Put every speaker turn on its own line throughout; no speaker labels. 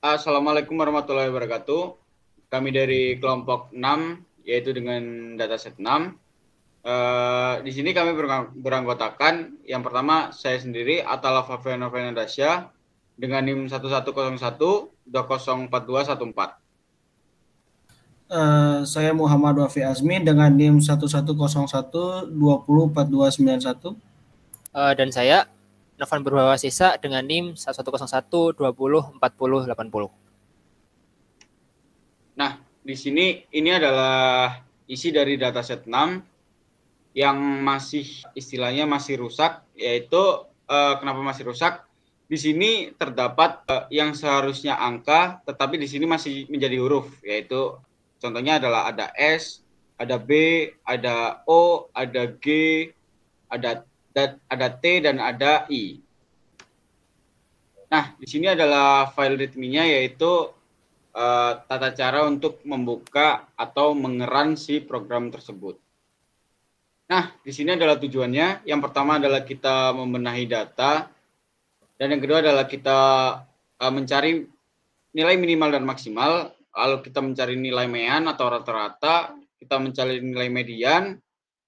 Assalamualaikum warahmatullahi wabarakatuh. Kami dari kelompok 6, yaitu dengan dataset 6. Di sini kami beranggotakan, yang pertama saya sendiri, Atala Faviana Dasya, dengan NIM 1101 204 214.
Saya Muhammad Wafi Azmi dengan NIM 1101 20 4291.
Dan saya Novan Purwawasesa dengan NIM 1101 20 40 80.
Nah, di sini ini adalah isi dari dataset 6 yang masih istilahnya masih rusak, yaitu kenapa masih rusak? Di sini terdapat yang seharusnya angka, tetapi di sini masih menjadi huruf, yaitu contohnya adalah ada S, ada B, ada O, ada G, ada T, dan ada I. Nah, di sini adalah file readme-nya, yaitu tata cara untuk membuka atau mengeran si program tersebut. Nah, di sini adalah tujuannya. Yang pertama adalah kita membenahi data, dan yang kedua adalah kita mencari nilai minimal dan maksimal. Lalu kita mencari nilai mean atau rata-rata, kita mencari nilai median,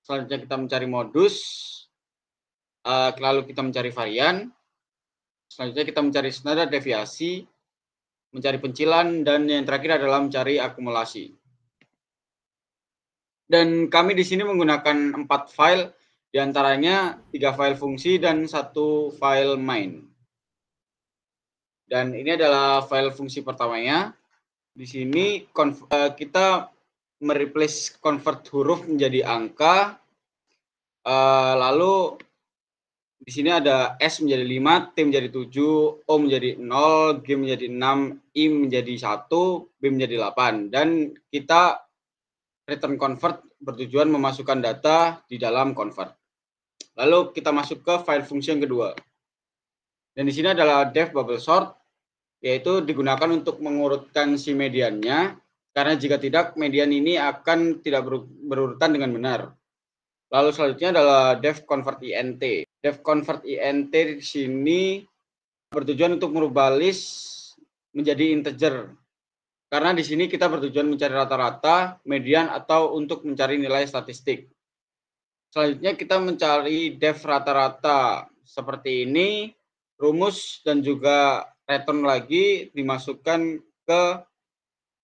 selanjutnya kita mencari modus, lalu kita mencari varian, selanjutnya kita mencari standar deviasi, mencari pencilan, dan yang terakhir adalah mencari akumulasi. Dan kami di sini menggunakan 4 file, diantaranya 3 file fungsi dan 1 file main. Dan ini adalah file fungsi pertamanya. Di sini kita mereplace convert huruf menjadi angka, lalu di sini ada S menjadi 5, T menjadi 7, O menjadi 0, G menjadi 6, I menjadi 1, B menjadi 8. Dan kita return convert bertujuan memasukkan data di dalam convert. Lalu kita masuk ke file fungsi yang kedua. Dan di sini adalah def bubble sort, yaitu digunakan untuk mengurutkan si mediannya, karena jika tidak, median ini akan tidak berurutan dengan benar. Lalu selanjutnya adalah def convert int. Def convert int di sini bertujuan untuk merubah list menjadi integer. Karena di sini kita bertujuan mencari rata-rata, median, atau untuk mencari nilai statistik. Selanjutnya kita mencari def rata-rata seperti ini, rumus dan juga return lagi dimasukkan ke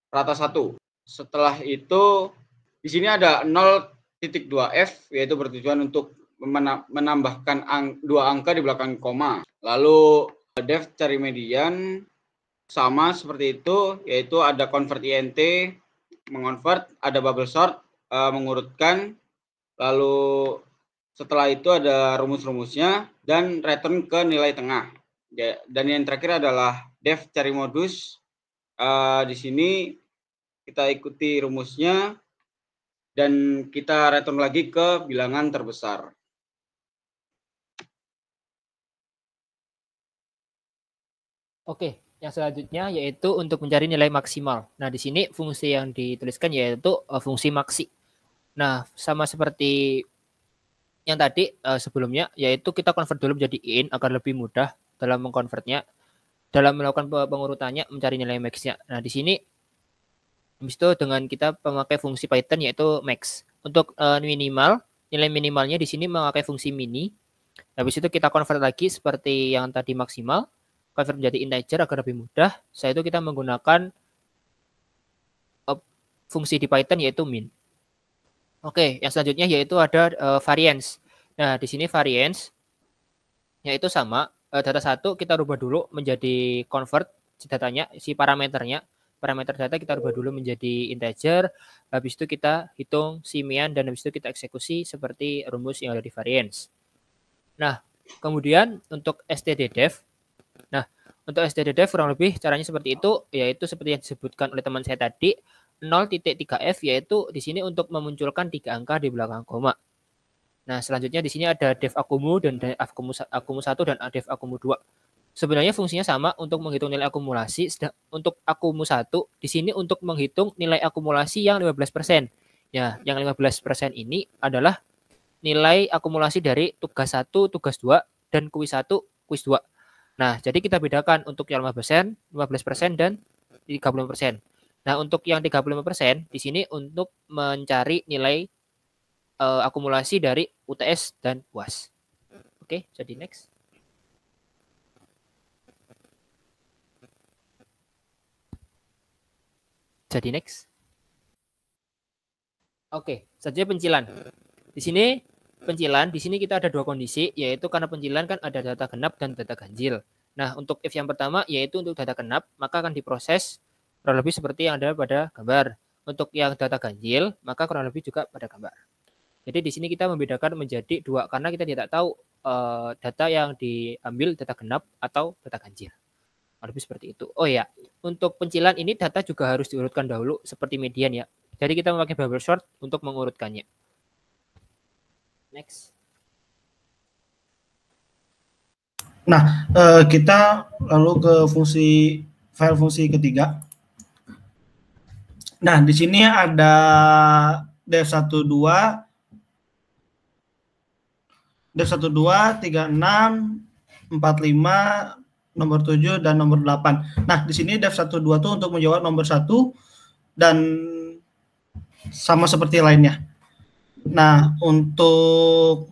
rata 1. Setelah itu di sini ada 0.2f, yaitu bertujuan untuk menambahkan 2 angka di belakang koma. Lalu def cari median sama seperti itu, yaitu ada convert int mengonvert, ada bubble sort mengurutkan, lalu setelah itu ada rumus-rumusnya, dan return ke nilai tengah. Dan yang terakhir adalah def cari modus. Di sini kita ikuti rumusnya dan kita return lagi ke bilangan terbesar.
Oke, yang selanjutnya yaitu untuk mencari nilai maksimal. Nah, di sini fungsi yang dituliskan yaitu fungsi maksi. Nah, sama seperti yang tadi sebelumnya, yaitu kita convert dulu menjadi in agar lebih mudah dalam mengkonvertnya, dalam melakukan pengurutannya, mencari nilai max-nya. Nah, di sini habis itu dengan kita memakai fungsi Python yaitu max. Untuk minimal, nilai minimalnya di sini memakai fungsi mini. Habis itu kita convert lagi seperti yang tadi maksimal, convert menjadi integer agar lebih mudah. Setelah itu kita menggunakan fungsi di Python yaitu min. Oke, yang selanjutnya yaitu ada variance. Nah, di sini variance yaitu sama, data 1 kita rubah dulu menjadi convert datanya, si parameternya. Parameter data kita rubah dulu menjadi integer, habis itu kita hitung si mean, dan habis itu kita eksekusi seperti rumus yang ada di variance. Nah, kemudian untuk stddev. Nah, untuk stddev kurang lebih caranya seperti itu, yaitu seperti yang disebutkan oleh teman saya tadi, 0.3f, yaitu di sini untuk memunculkan 3 angka di belakang koma. Nah, selanjutnya di sini ada def akumu dan def akumu 1 dan def akumu 2. Sebenarnya fungsinya sama untuk menghitung nilai akumulasi. Untuk akumu 1 di sini untuk menghitung nilai akumulasi yang 15%. Ya, yang 15% ini adalah nilai akumulasi dari tugas 1, tugas 2, dan kuis 1, kuis 2. Nah, jadi kita bedakan untuk yang 5%, 15% dan 35%. Nah, untuk yang 35% di sini untuk mencari nilai akumulasi dari UTS dan UAS. Oke, jadi next. Jadi next. Oke, saja pencilan. Di sini pencilan, di sini kita ada dua kondisi, yaitu karena pencilan kan ada data genap dan data ganjil. Nah, untuk if yang pertama yaitu untuk data genap, maka akan diproses kurang lebih seperti yang ada pada gambar. Untuk yang data ganjil, maka kurang lebih juga pada gambar. Jadi di sini kita membedakan menjadi dua karena kita tidak tahu data yang diambil data genap atau data ganjil. Lebih seperti itu. Oh ya, untuk pencilan ini data juga harus diurutkan dahulu seperti median ya. Jadi kita memakai bubble sort untuk mengurutkannya. Next.
Nah, kita lalu ke file fungsi ketiga. Nah, di sini ada dev12, dev12, 36, 45, nomor 7 dan nomor 8. Nah, di sini dev12 itu untuk menjawab nomor 1 dan sama seperti lainnya. Nah, untuk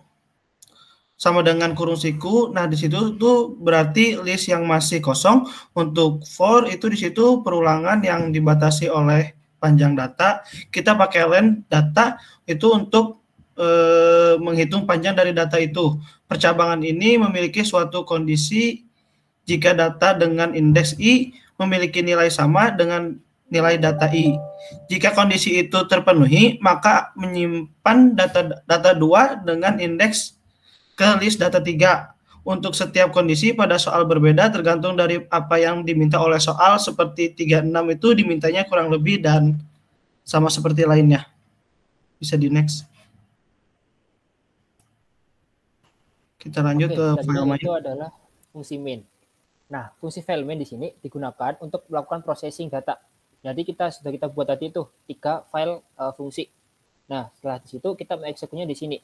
sama dengan kurung siku, nah di situ tuh berarti list yang masih kosong. Untuk for itu di situ perulangan yang dibatasi oleh panjang data. Kita pakai len data itu untuk menghitung panjang dari data itu. Percabangan ini memiliki suatu kondisi jika data dengan indeks I memiliki nilai sama dengan nilai data I. Jika kondisi itu terpenuhi, maka menyimpan data 2 dengan indeks ke list data 3. Untuk setiap kondisi pada soal berbeda tergantung dari apa yang diminta oleh soal. Seperti 36 itu dimintanya kurang lebih dan sama seperti lainnya. Bisa di next. Kita lanjut ke file main.
Itu adalah fungsi main. Nah, fungsi file main di sini digunakan untuk melakukan processing data. Jadi sudah kita buat tadi itu 3 file fungsi. Nah, setelah di situ kita mengeksekusinya di sini.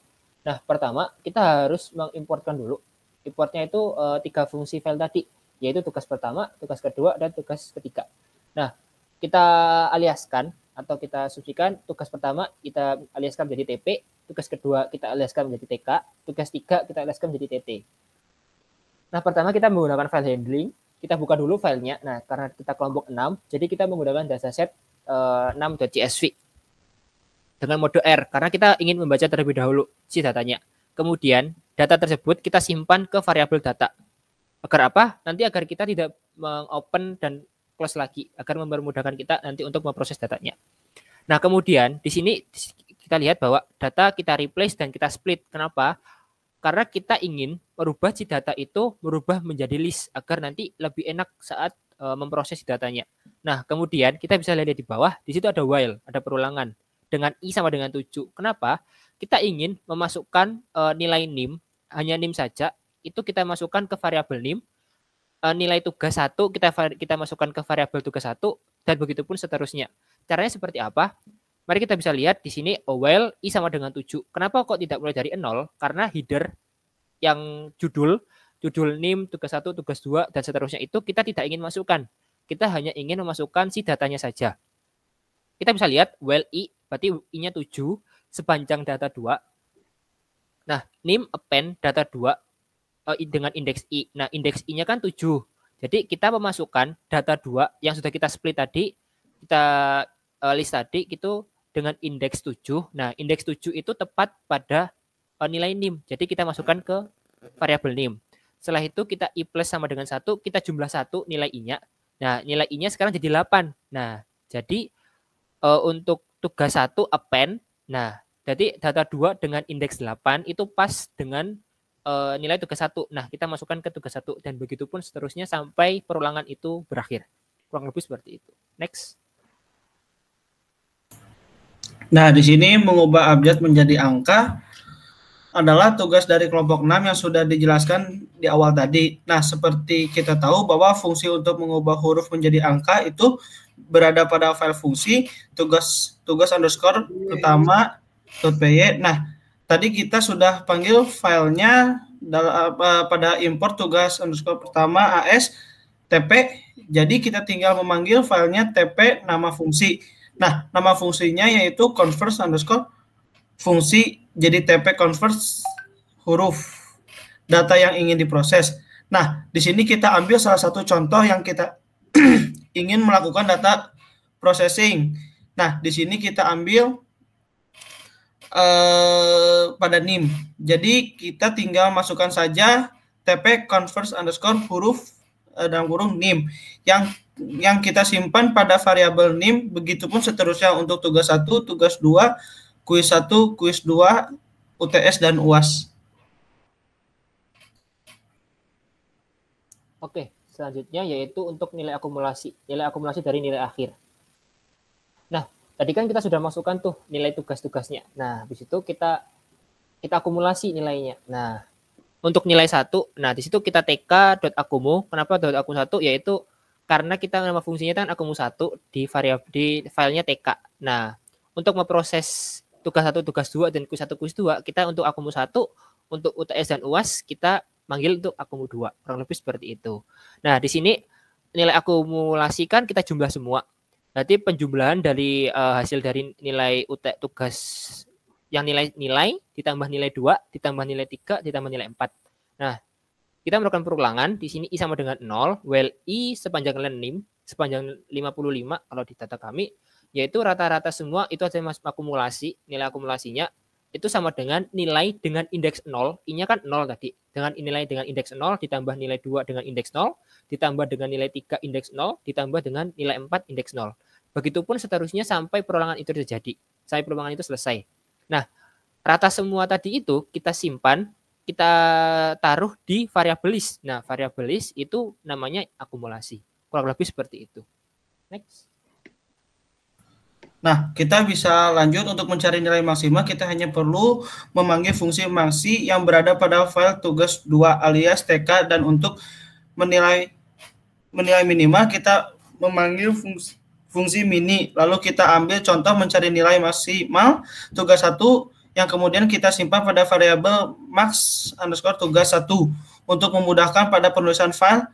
Nah, pertama kita harus mengimportkan dulu. Importnya itu 3 fungsi file tadi, yaitu tugas pertama, tugas kedua, dan tugas ketiga. Nah, kita aliaskan atau kita sucikan. Tugas pertama kita aliaskan menjadi TP, tugas kedua kita aliaskan menjadi TK, tugas 3 kita aliaskan menjadi TT. Nah, pertama kita menggunakan file handling. Kita buka dulu filenya. Nah, karena kita kelompok 6, jadi kita menggunakan dataset 6.csv dengan mode R, karena kita ingin membaca terlebih dahulu si datanya. Kemudian, data tersebut kita simpan ke variabel data. Agar apa? Nanti agar kita tidak mengopen dan close lagi, agar mempermudahkan kita nanti untuk memproses datanya. Nah, kemudian di sini kita lihat bahwa data kita replace dan kita split. Kenapa? Karena kita ingin merubah si data itu merubah menjadi list agar nanti lebih enak saat memproses datanya. Nah, kemudian kita bisa lihat di bawah, di situ ada while, ada perulangan dengan I sama dengan 7. Kenapa? Kita ingin memasukkan nilai NIM, hanya NIM saja, itu kita masukkan ke variabel NIM. Nilai tugas 1 kita masukkan ke variabel tugas 1 dan begitu pun seterusnya. Caranya seperti apa? Mari kita bisa lihat di sini while I sama dengan 7. Kenapa kok tidak mulai dari 0? Karena header yang judul NIM, tugas 1, tugas 2, dan seterusnya itu kita tidak ingin masukkan. Kita hanya ingin memasukkan si datanya saja. Kita bisa lihat while I, berarti I-nya 7, sepanjang data 2. Nah, NIM append data 2 dengan indeks I. Nah, indeks I-nya kan 7. Jadi kita memasukkan data 2 yang sudah kita split tadi, kita list tadi gitu dengan indeks 7. Nah, indeks 7 itu tepat pada nilai NIM. Jadi kita masukkan ke variabel NIM. Setelah itu kita I plus sama dengan 1, kita jumlah 1 nilai I-nya. Nah, nilai I-nya sekarang jadi 8. Nah, jadi untuk tugas 1 append. Nah, jadi data 2 dengan indeks 8 itu pas dengan nilai tugas 1. Nah, kita masukkan ke tugas 1 dan begitu pun seterusnya sampai perulangan itu berakhir. Kurang lebih seperti itu. Next.
Nah, di sini mengubah abjad menjadi angka adalah tugas dari kelompok 6 yang sudah dijelaskan di awal tadi. Nah, seperti kita tahu bahwa fungsi untuk mengubah huruf menjadi angka itu berada pada file fungsi tugas pertama .py. Nah, tadi kita sudah panggil filenya pada import tugas underscore pertama AS TP. Jadi kita tinggal memanggil filenya TP nama fungsi. Nah, nama fungsinya yaitu converse underscore fungsi. Jadi TP converse huruf data yang ingin diproses. Nah, di sini kita ambil salah satu contoh yang kita ingin melakukan data processing. Nah, di sini kita ambil pada NIM. Jadi kita tinggal masukkan saja TP converse underscore huruf dalam kurung NIM yang kita simpan pada variabel NIM. Begitupun seterusnya untuk tugas 1, tugas 2, kuis 1, kuis 2, UTS dan UAS.
Oke, selanjutnya yaitu untuk nilai akumulasi dari nilai akhir. Nah, tadi kan kita sudah masukkan tuh nilai tugas-tugasnya. Nah, habis itu kita akumulasi nilainya. Nah, untuk nilai 1, nah di situ kita tk.akumu. Kenapa .akumu1? Yaitu karena kita nama fungsinya kan akumu1 di filenya tk. Nah, untuk memproses tugas 1, tugas 2 dan kuis 1, kuis 2, kita untuk akumu1, untuk UTS dan UAS kita manggil untuk akumu2. Kurang lebih seperti itu. Nah, di sini nilai akumulasi kan kita jumlah semua. Berarti penjumlahan dari hasil dari nilai tugas yang nilai ditambah nilai 2, ditambah nilai 3, ditambah nilai 4. Nah, kita melakukan perulangan. Di sini I sama dengan 0, while I sepanjang NIM, sepanjang 55 kalau di data kami, yaitu rata-rata semua itu ada akumulasi, nilai akumulasinya itu sama dengan nilai dengan indeks 0, I-nya kan 0 tadi. Dengan nilai dengan indeks 0, ditambah nilai 2 dengan indeks 0, ditambah dengan nilai 3 indeks 0, ditambah dengan nilai 4 indeks 0. Begitupun seterusnya sampai perulangan itu terjadi. Sampai perulangan itu selesai. Nah, rata semua tadi itu kita simpan, kita taruh di variabel list. Nah, variabel list itu namanya akumulasi. Kurang lebih seperti itu. Next.
Nah, kita bisa lanjut untuk mencari nilai maksimal. Kita hanya perlu memanggil fungsi maksi yang berada pada file tugas 2 alias TK, dan untuk menilai minimal kita memanggil fungsi mini. Lalu kita ambil contoh mencari nilai maksimal tugas 1 yang kemudian kita simpan pada variabel max underscore tugas 1. Untuk memudahkan pada penulisan file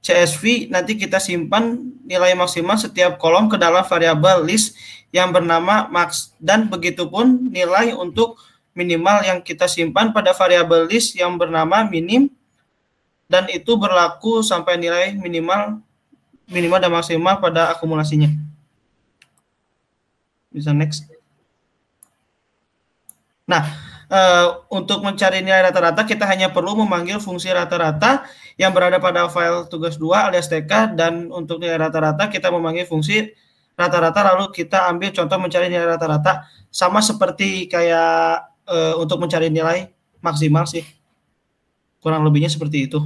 CSV, nanti kita simpan nilai maksimal setiap kolom ke dalam variabel list yang bernama max, dan begitupun nilai untuk minimal yang kita simpan pada variabel list yang bernama minim, dan itu berlaku sampai nilai minimal dan maksimal pada akumulasinya. Bisa next. Nah, untuk mencari nilai rata-rata kita hanya perlu memanggil fungsi rata-rata yang berada pada file tugas 2 alias TK, dan untuk nilai rata-rata kita memanggil fungsi rata-rata, lalu kita ambil contoh mencari nilai rata-rata, sama seperti kayak untuk mencari nilai maksimal sih. Kurang lebihnya seperti itu.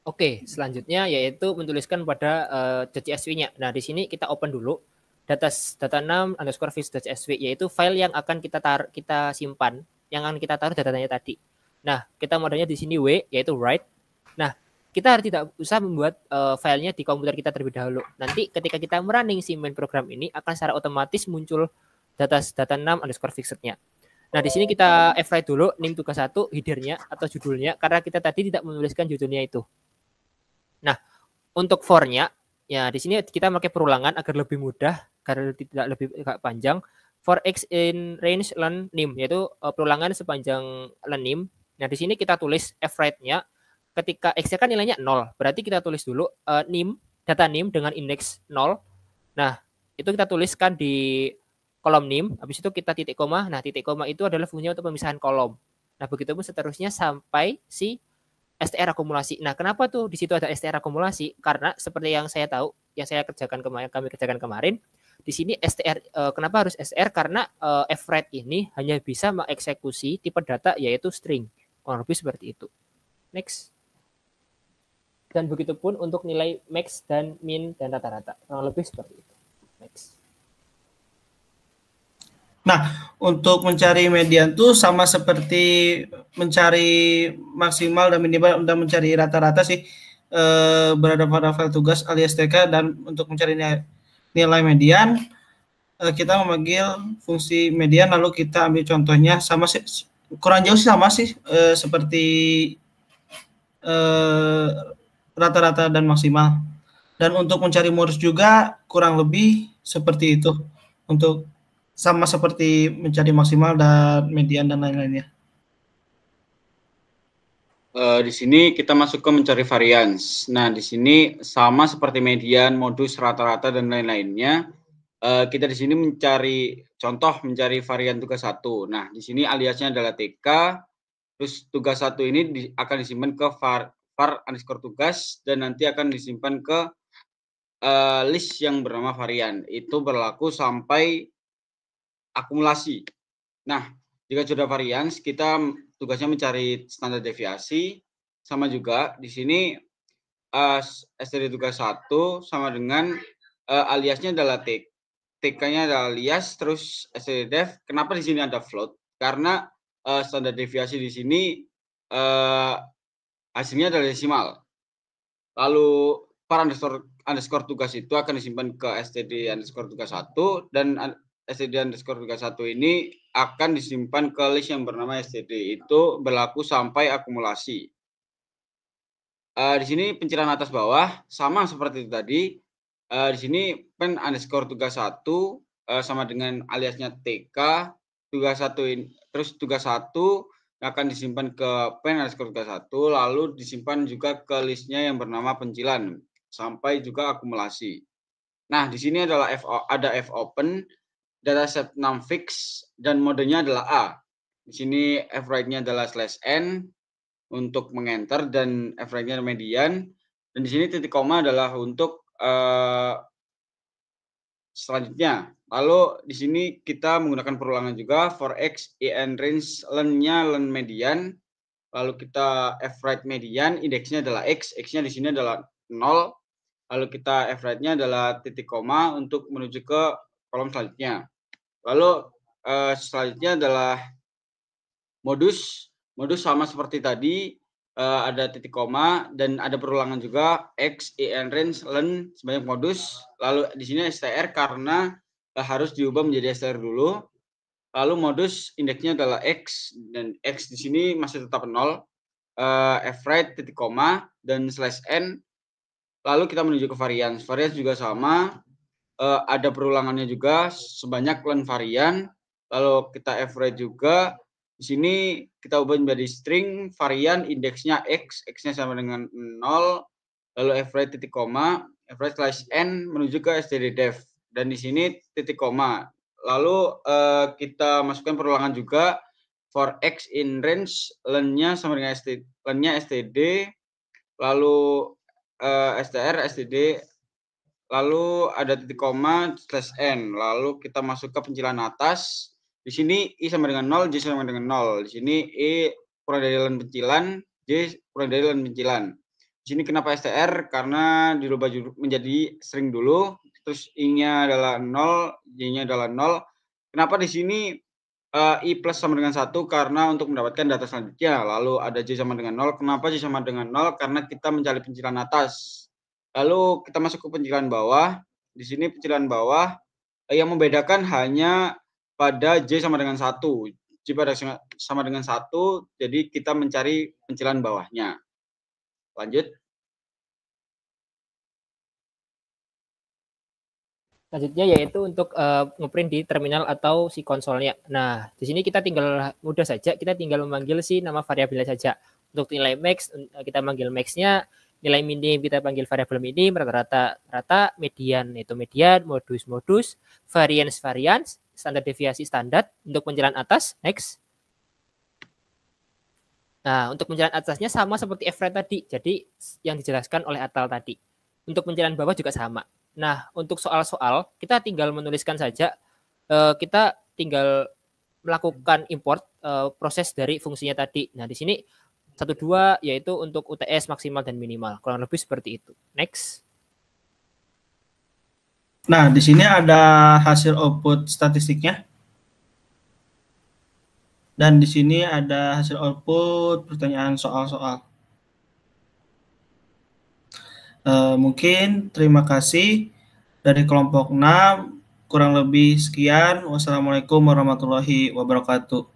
Oke, selanjutnya yaitu menuliskan pada .csv-nya. Nah, di sini kita open dulu data6 underscore fix.csv, yaitu file yang akan kita simpan, yang akan kita taruh datanya tadi. Nah, kita modalnya di sini W, yaitu write. Nah, kita tidak usah membuat filenya di komputer kita terlebih dahulu. Nanti ketika kita merunning si main program ini, akan secara otomatis muncul data6 underscore fixed-nya. Nah, di sini kita write dulu name tugas 1, header-nya atau judulnya, karena kita tadi tidak menuliskan judulnya itu. Nah, untuk for-nya, ya di sini kita pakai perulangan agar lebih mudah, karena tidak lebih panjang. For x in range len name, yaitu perulangan sepanjang len name. Nah, di sini kita tulis fwrite-nya. Ketika x-nya kan nilainya 0, berarti kita tulis dulu name, data name dengan indeks 0. Nah, itu kita tuliskan di kolom name, habis itu kita titik koma. Nah, titik koma itu adalah fungsinya untuk pemisahan kolom. Nah, begitu pun seterusnya sampai si STR akumulasi. Nah, kenapa tuh di situ ada STR akumulasi? Karena seperti yang saya tahu, yang kami kerjakan kemarin, di sini STR, kenapa harus STR? Karena fwrite ini hanya bisa mengeksekusi tipe data yaitu string. Kurang lebih seperti itu. Next. Dan begitu pun untuk nilai max dan min dan rata-rata. Kurang lebih seperti itu. Next.
Nah, untuk mencari median itu sama seperti mencari maksimal dan minimal dan mencari rata-rata sih, berada pada file tugas alias TK, dan untuk mencari nilai median kita memanggil fungsi median, lalu kita ambil contohnya sama kurang jauh sama sih, seperti rata-rata dan maksimal. Dan untuk mencari modus juga kurang lebih seperti itu, untuk sama seperti mencari maksimal dan median dan lain-lainnya.
Di sini kita masuk ke mencari varians. Nah, di sini sama seperti median, modus, rata-rata, dan lain-lainnya. Kita di sini mencari mencari varian tugas 1. Nah, di sini aliasnya adalah TK. Terus tugas 1 ini akan disimpan ke var underscore tugas dan nanti akan disimpan ke list yang bernama varian. Itu berlaku sampai akumulasi. Nah, jika sudah varians, kita tugasnya mencari standar deviasi. Sama juga di sini std tugas 1 sama dengan aliasnya adalah TK-nya adalah alias, terus std def. Kenapa di sini ada float? Karena standar deviasi di sini hasilnya adalah desimal. Lalu var underscore tugas itu akan disimpan ke std underscore tugas 1 dan std underscore tugas 1 ini akan disimpan ke list yang bernama std. Itu berlaku sampai akumulasi. Di sini pencilan atas bawah sama seperti itu tadi. Di sini pen underscore tugas 1 sama dengan aliasnya TK tugas 1 ini, terus tugas 1 akan disimpan ke pen underscore tugas 1, lalu disimpan juga ke listnya yang bernama pencilan sampai juga akumulasi. Nah, di sini adalah ada fopen, dataset numfix, dan modenya adalah A. Di sini fwrite-nya adalah /n untuk mengenter dan fwrite-nya median, dan di sini titik koma adalah untuk selanjutnya. Lalu di sini kita menggunakan perulangan juga for x in range len-nya len median. Lalu kita fwrite median, indeksnya adalah x, x-nya di sini adalah 0. Lalu kita fwrite-nya adalah titik koma untuk menuju ke kolom selanjutnya. Lalu selanjutnya adalah modus. Modus sama seperti tadi, ada titik koma dan ada perulangan juga x in range len sebanyak modus. Lalu di sini str karena harus diubah menjadi str dulu. Lalu modus indeksnya adalah x dan x di sini masih tetap 0. Fwrite titik koma dan /n. Lalu kita menuju ke varians. Varians juga sama, ada perulangannya juga sebanyak len varian. Lalu kita fwrite juga. Di sini kita ubah menjadi string varian, indeksnya x, x-nya sama dengan 0. Lalu fwrite titik koma, fwrite /n menuju ke std def. Dan di sini titik koma. Lalu kita masukkan perulangan juga for x in range len-nya sama dengan len-nya std, lalu str std, lalu ada titik koma /n. Lalu kita masuk ke pencilan atas. Di sini i sama dengan 0, j sama dengan 0. Di sini i kurang dari len pencilan, j kurang dari len pencilan. Di sini kenapa str? Karena dirubah menjadi string dulu. Terus i-nya adalah 0, j-nya adalah 0. Kenapa di sini i plus sama dengan 1? Karena untuk mendapatkan data selanjutnya. Lalu ada j sama dengan 0. Kenapa j sama dengan 0? Karena kita mencari pencilan atas. Lalu kita masuk ke pencilan bawah. Di sini pencilan bawah yang membedakan hanya pada j sama dengan 1. J pada sama dengan 1, jadi kita mencari pencilan bawahnya. Lanjut.
Selanjutnya yaitu untuk ngeprint di terminal atau si konsolnya. Nah, di sini kita tinggal mudah saja, kita tinggal memanggil si nama variabelnya saja. Untuk nilai max, kita manggil max-nya, nilai minim kita panggil variabel minim, rata-rata, median itu median, modus, variance, standar deviasi standar. Untuk pencilan atas, next. Nah, untuk pencilan atasnya sama seperti fwrite tadi, jadi yang dijelaskan oleh Atal tadi. Untuk pencilan bawah juga sama. Nah, untuk soal-soal, kita tinggal menuliskan saja, kita tinggal melakukan import proses dari fungsinya tadi. Nah, di sini 1-2 yaitu untuk UTS maksimal dan minimal. Kurang lebih seperti itu. Next.
Nah, di sini ada hasil output statistiknya. Dan di sini ada hasil output pertanyaan soal-soal. Mungkin terima kasih dari kelompok 6. Kurang lebih sekian. Wassalamualaikum warahmatullahi wabarakatuh.